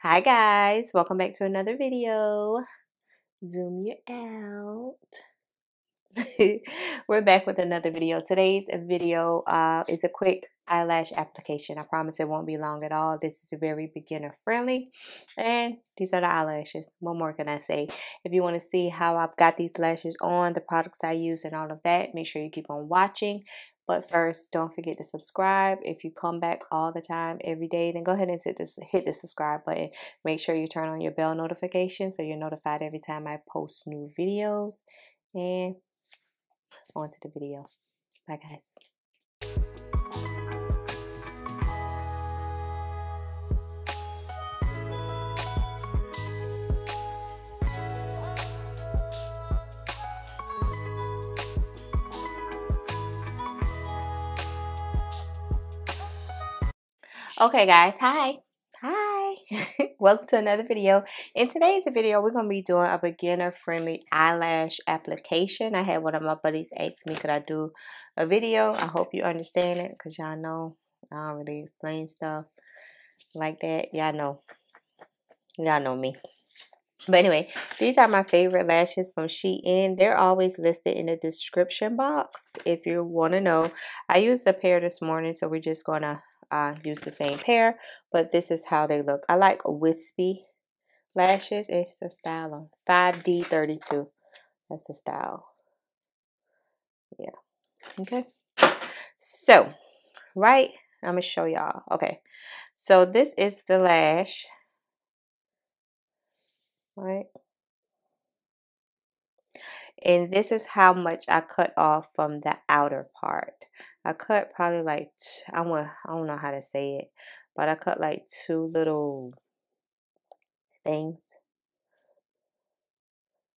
Hi guys, welcome back to another video. Zoom you out. We're back with another video. Today's video is a quick eyelash application. I promise it won't be long at all. This is very beginner friendly. And these are the eyelashes. What more can I say? If you want to see how I've got these lashes on, the products I use and all of that, make sure you keep on watching. But first, don't forget to subscribe. If you come back all the time, every day, then go ahead and hit the subscribe button. Make sure you turn on your bell notification so you're notified every time I post new videos. And on to the video. Bye, guys. Okay, guys. Hi. Welcome to another video. In today's video, we're going to be doing a beginner-friendly eyelash application. I had one of my buddies ask me, could I do a video? I hope you understand it, because y'all know I don't really explain stuff like that. Y'all know me. But anyway, these are my favorite lashes from Shein. They're always listed in the description box if you want to know. I used a pair this morning, so we're just going to use the same pair. But this is how they look. I like wispy lashes. It's a style on 5D32. That's the style. Yeah. Okay. So, right, I'm going to show y'all. Okay. So, this is the lash. Right. And this is how much I cut off from the outer part. I cut probably like, I don't know how to say it, but I cut like 2 little things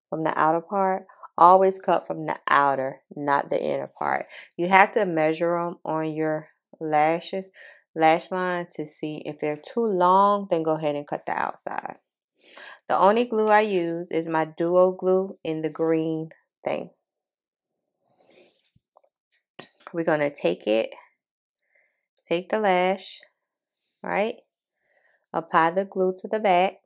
from the outer part. Always cut from the outer, not the inner part. You have to measure them on your lash line to see if they're too long, then go ahead and cut the outside. The only glue I use is my Duo glue in the green thing. We're going to take the lash, right? Apply the glue to the back.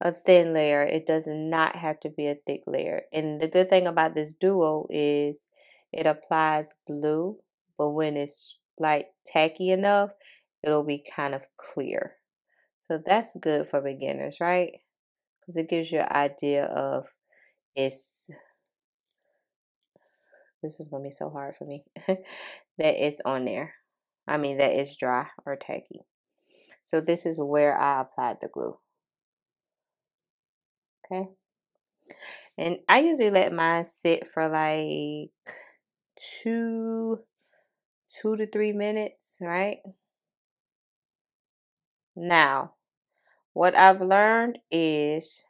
A thin layer. It does not have to be a thick layer. And the good thing about this Duo is it applies blue, but when it's like tacky enough, it'll be kind of clear. So that's good for beginners, right? Because it gives you an idea of this is going to be so hard for me, that it's on there. I mean, that it's dry or tacky. So this is where I applied the glue. Okay. And I usually let mine sit for like 2 to 3 minutes, right? Now, what I've learned is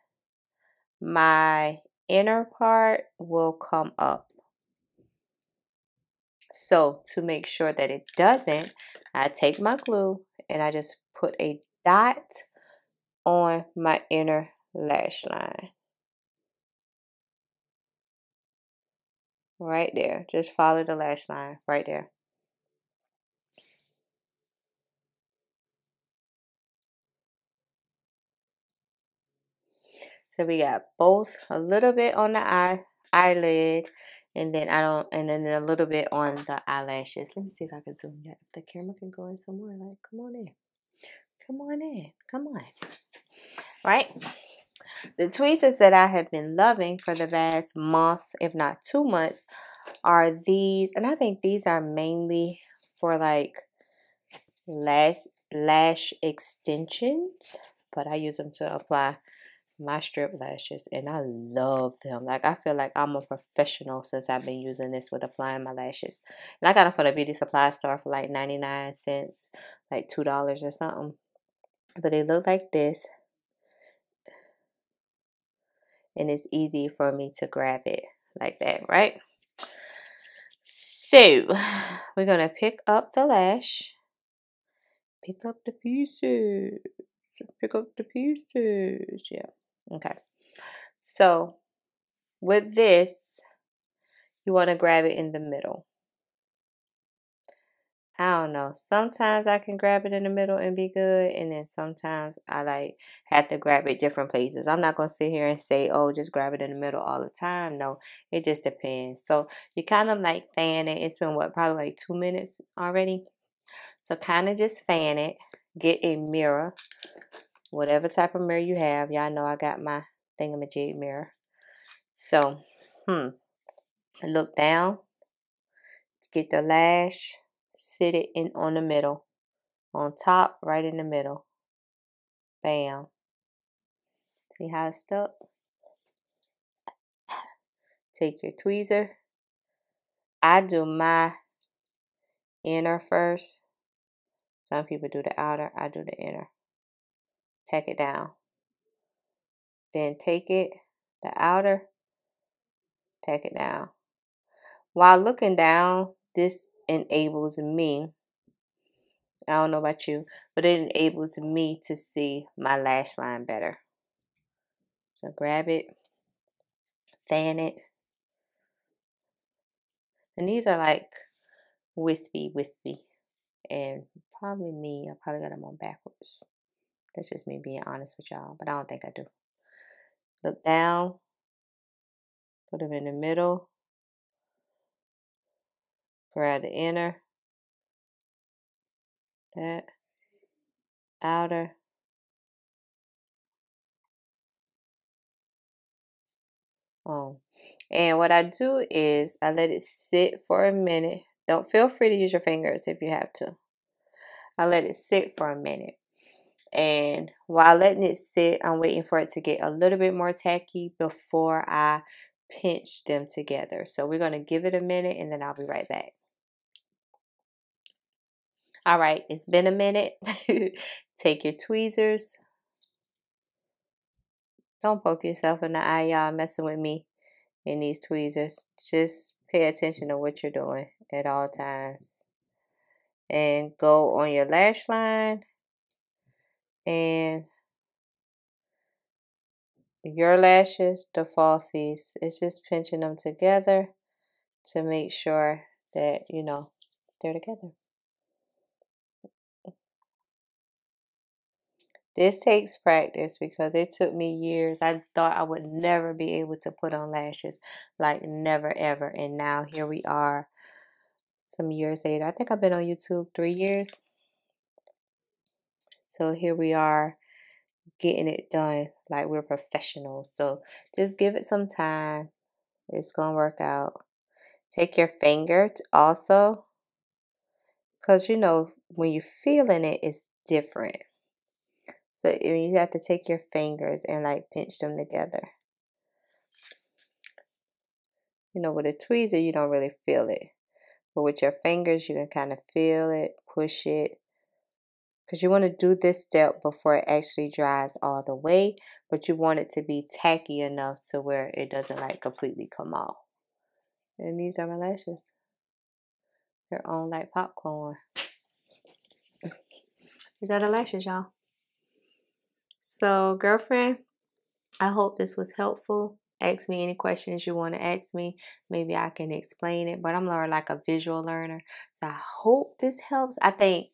my inner part will come up. So to make sure that it doesn't, I take my glue and I just put a dot on my inner lash line. Right there. Just follow the lash line right there. So we got both a little bit on the eyelid, and then a little bit on the eyelashes. Let me see if I can zoom that. If the camera can go in somewhere, like, come on in. Come on in. Come on. Right? The tweezers that I have been loving for the past month, if not 2 months, are these. And I think these are mainly for like lash extensions, but I use them to apply my strip lashes, and I love them. Like, I feel like I'm a professional since I've been using this with applying my lashes. And I got them from the beauty supply store for like 99 cents, like $2 or something. But they look like this, and it's easy for me to grab it like that, right? So we're gonna pick up the lash, pick up the pieces, yeah. Okay, so with this, you want to grab it in the middle. I don't know. Sometimes I can grab it in the middle and be good, and then sometimes I like have to grab it different places. I'm not gonna sit here and say, oh, just grab it in the middle all the time. No, it just depends. So you kind of like fan it. It's been what, probably like 2 minutes already. So kind of just fan it. Get a mirror, whatever type of mirror you have. Y'all know I got my thingamajig mirror. So, look down. Get the lash, sit it in on the middle, on top, right in the middle. Bam. See how it's stuck? Take your tweezer. I do my inner first. Some people do the outer. I do the inner. Tack it down. Then take it, the outer, tack it down. While looking down, this enables me, I don't know about you, but it enables me to see my lash line better. So grab it, fan it. And these are like wispy. And probably me, I probably got them on backwards. That's just me being honest with y'all, but I don't think I do. Look down, put them in the middle, grab the inner, that, outer, and what I do is I let it sit for a minute. Don't feel free to use your fingers if you have to. I let it sit for a minute. And while letting it sit, I'm waiting for it to get a little bit more tacky before I pinch them together. So we're going to give it a minute and then I'll be right back. All right, it's been a minute. Take your tweezers. Don't poke yourself in the eye, y'all, messing with me in these tweezers. Just pay attention to what you're doing at all times. And go on your lash line and your lashes, the falsies. It's just pinching them together to make sure that, you know, they're together. This takes practice because it took me years. I thought I would never be able to put on lashes, like never ever. And now here we are some years later. I think I've been on YouTube 3 years. So here we are getting it done like we're professionals. So just give it some time. It's going to work out. Take your finger also, because you know when you're feeling it, it's different. So you have to take your fingers and like pinch them together. You know, with a tweezer, you don't really feel it. But with your fingers, you can kind of feel it, push it. Because you want to do this step before it actually dries all the way. But you want it to be tacky enough to where it doesn't like completely come off. And these are my lashes. They're on like popcorn. These are the lashes, y'all. So, girlfriend, I hope this was helpful. Ask me any questions you want to ask me. Maybe I can explain it, but I'm learning like a visual learner. So I hope this helps. I think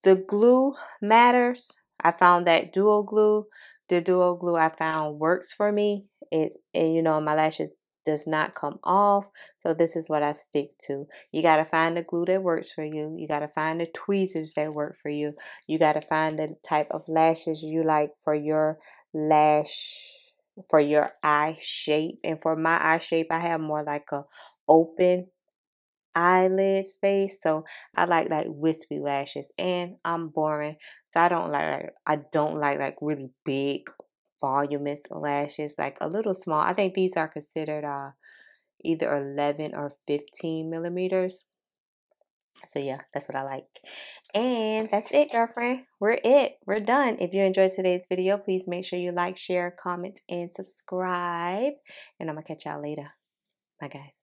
the glue matters. I found that duo glue. The duo glue I found works for me. And you know, my lashes does not come off. So this is what I stick to. You got to find the glue that works for you. You got to find the tweezers that work for you. You got to find the type of lashes you like for your for your eye shape. And for my eye shape, I have more like a open eyelid space, so I like wispy lashes, and I'm boring, so I don't like really big voluminous lashes, like a little small. I think these are considered either 11 or 15 millimeters. So yeah, that's what I like. And that's it, girlfriend. We're done. If you enjoyed today's video, please make sure you like, share, comment, and subscribe, and I'm gonna catch y'all later. Bye, guys.